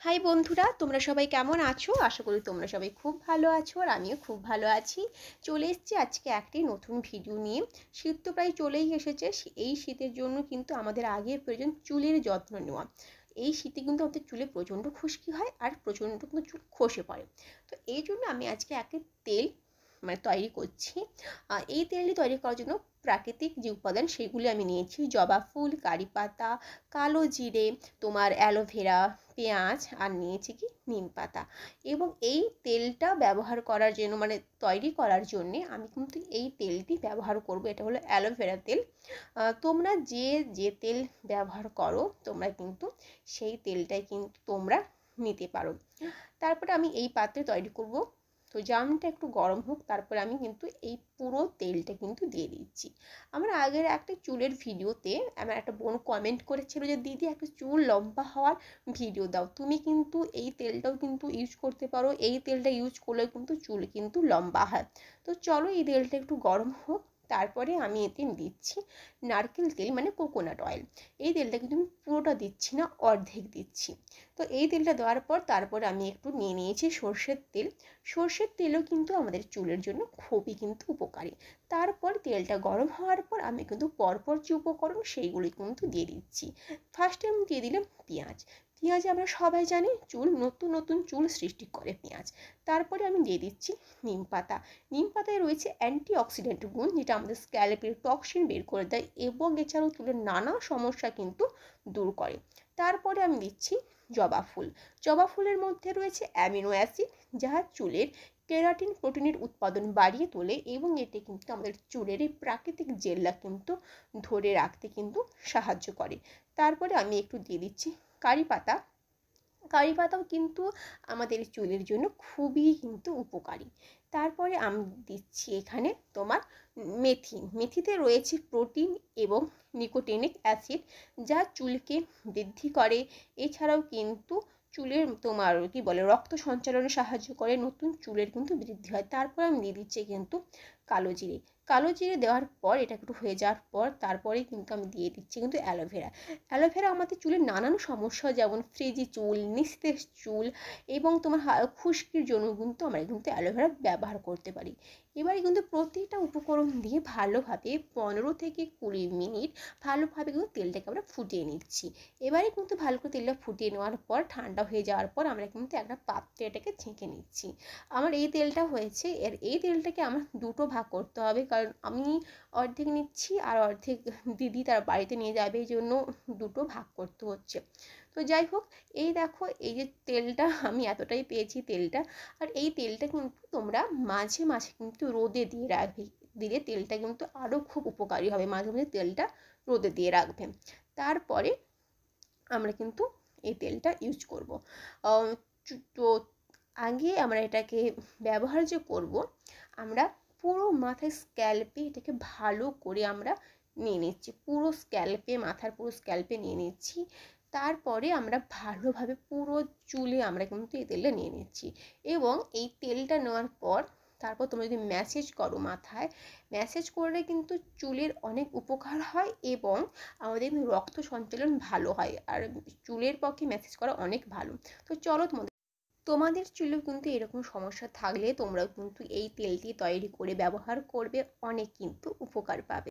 High বন্ধুরা, তোমরা সবাই কেমন আছো? আশা করি তোমরা সবাই খুব ভালো আছো আর আমিও খুব ভালো আছি। চলে এসেছি আজকে একটি নতুন ভিডিও নিয়ে। শীত তো প্রায় চলেই এসেছে। এই শীতের জন্য কিন্তু আমাদের আগে প্রয়োজন চুলের যত্ন নেওয়া। এই শীতে কিন্তু আমাদের চুলে প্রচণ্ড খুশকি হয় আর প্রচণ্ড কিন্তু চুল খসে পড়ে। তো এই জন্য আমি আজকে একটি তেল তৈরি করছি। এই তেলটি তৈরি করার জন্য প্রাকৃতিক যে উপাদান সেগুলি আমি নিয়েছি: জবা ফুল, কারি পাতা, কালো জিরে, তোমার অ্যালোভেরা, পেঁয়াজ আর নিয়েছি কি নিম পাতা। এবং এই তেলটা ব্যবহার করার জন্য তৈরি করার জন্যে আমি কিন্তু এই তেলটি ব্যবহার করব। এটা হলো অ্যালোভেরা তেল। তোমরা যে তেল ব্যবহার করো তোমরা কিন্তু সেই তেলটাই কিন্তু তোমরা নিতে পারো। তারপরে আমি এই পাত্রে তৈরি করব। তো জামটা একটু গরম হোক, তারপরে আমি কিন্তু এই পুরো তেলটা কিন্তু দিয়ে দিচ্ছি। আমার আগের একটা চুলের ভিডিওতে আমার একটা বোন কমেন্ট করেছিল যে দিদি একটা চুল লম্বা হওয়ার ভিডিও দাও। তুমি কিন্তু এই তেলটাও কিন্তু ইউজ করতে পারো। এই তেলটা ইউজ করলে কিন্তু চুল কিন্তু লম্বা হয়। তো চলো এই তেলটা একটু গরম হোক, তারপরে আমি এতে দিচ্ছি নারকেল তেল কোকোনাট অয়েল। এই তেলটা কিন্তু আমি পুরোটা দিচ্ছি না, অর্ধেক দিচ্ছি। তো এই তেলটা দেওয়ার পর তারপর আমি একটু নিয়েছি সর্ষের তেল। সর্ষের তেলও কিন্তু আমাদের চুলের জন্য খুবই কিন্তু উপকারী। তারপর তেলটা গরম হওয়ার পর আমি কিন্তু পরপর যে উপকরণ সেইগুলি কিন্তু দিয়ে দিচ্ছি। ফার্স্টে আমি দিয়ে দিলাম পেঁয়াজ। পেঁয়াজ আমরা সবাই জানি নতুন নতুন চুল সৃষ্টি করে পেঁয়াজ। তারপরে আমি দিয়ে দিচ্ছি নিম পাতা। নিম পাতায় রয়েছে অ্যান্টিঅক্সিডেন্ট গুণ, যেটা আমাদের স্ক্যাল্পের টক্সিন বের করে দেয় এবং এছাড়াও চুলের নানা সমস্যা কিন্তু দূর করে। তারপরে আমি দিচ্ছি জবা ফুল। জবা ফুলের মধ্যে রয়েছে অ্যামিনো অ্যাসিড, যা চুলের কেরাটিন প্রোটিনের উৎপাদন বাড়িয়ে তোলে এবং এটি কিন্তু আমাদের চুলের এই প্রাকৃতিক জেল্লা কিন্তু ধরে রাখতে কিন্তু সাহায্য করে। তারপরে আমি একটু দিয়ে দিচ্ছি কারি পাতা। কারি পাতাও কিন্তু আমাদের চুলের জন্য খুবই কিন্তু উপকারী। তারপরে আমি দিচ্ছি এখানে তোমার মেথিতে রয়েছে প্রোটিন এবং নিকোটিনিক অ্যাসিড, যা চুলকে বৃদ্ধি করে। এছাড়াও কিন্তু চুলের তোমার কি বলে রক্ত সঞ্চালনে সাহায্য করে, নতুন চুলের কিন্তু বৃদ্ধি হয়। তারপর আমি দিয়ে দিচ্ছি কিন্তু কালো জিরে। কালো জিরে দেওয়ার পর এটা একটু হয়ে যাওয়ার পর তারপরেই কিন্তু আমি দিয়ে দিচ্ছি কিন্তু অ্যালোভেরা। অ্যালোভেরা আমাদের চুলের নানান সমস্যা যেমন ফ্রিজি চুল, নিস্তেজ চুল এবং তোমার খুশকির জন্য কিন্তু আমরা কিন্তু অ্যালোভেরা ব্যবহার করতে পারি। এবারে কিন্তু প্রতিটা উপকরণ দিয়ে ভালোভাবে 15 থেকে 20 মিনিট ভালোভাবে কিন্তু তেলটাকে আমরা ফুটিয়ে নিচ্ছি। এবারে কিন্তু ভালো করে তেলটা ফুটিয়ে নেওয়ার পর ঠান্ডা হয়ে যাওয়ার পর আমরা কিন্তু একটা পাত্রে এটাকে ছেঁকে নিচ্ছি। আমার এই তেলটা হয়েছে, এই তেলটাকে আমার দুটো ভাগ করতে হবে, কারণ আমি অর্ধেক নিচ্ছি আর অর্ধেক দিদি তার বাড়িতে নিয়ে যাবে, এই জন্য দুটো ভাগ করতে হচ্ছে। তো যাই হোক, এই দেখো এই যে তেলটা আমি এতটাই পেয়েছি তেলটা। আর এই তেলটা কিন্তু তোমরা মাঝে মাঝে কিন্তু রোদে দিয়ে রাখবে, দিলে তেলটা কিন্তু আরও খুব উপকারী হবে। মাঝে মাঝে তেলটা রোদে দিয়ে রাখবে। তারপরে আমরা কিন্তু এই তেলটা ইউজ করব। তো আগে আমরা এটাকে ব্যবহার যে করব, আমরা পুরো মাথায় স্ক্যাল্পে এটাকে ভালো করে আমরা নিয়ে নিচ্ছি। মাথার পুরো স্ক্যাল্পে নিয়ে নিচ্ছি। তারপরে আমরা ভালোভাবে পুরো চুলে আমরা কিন্তু এই তেলটা নিয়ে নিচ্ছি। এবং এই তেলটা নেওয়ার পর তারপর তোমরা যদি ম্যাসেজ করো মাথায়, ম্যাসেজ করলে কিন্তু চুলের অনেক উপকার হয় এবং আমাদের রক্ত সঞ্চালন ভালো হয়। আর চুলের পক্ষে ম্যাসেজ করা অনেক ভালো। তো চলো, তোমাদের চুলেও কিন্তু এরকম সমস্যা থাকলে তোমরাও কিন্তু এই তেলটি তৈরি করে ব্যবহার করবে, অনেক কিন্তু উপকার পাবে।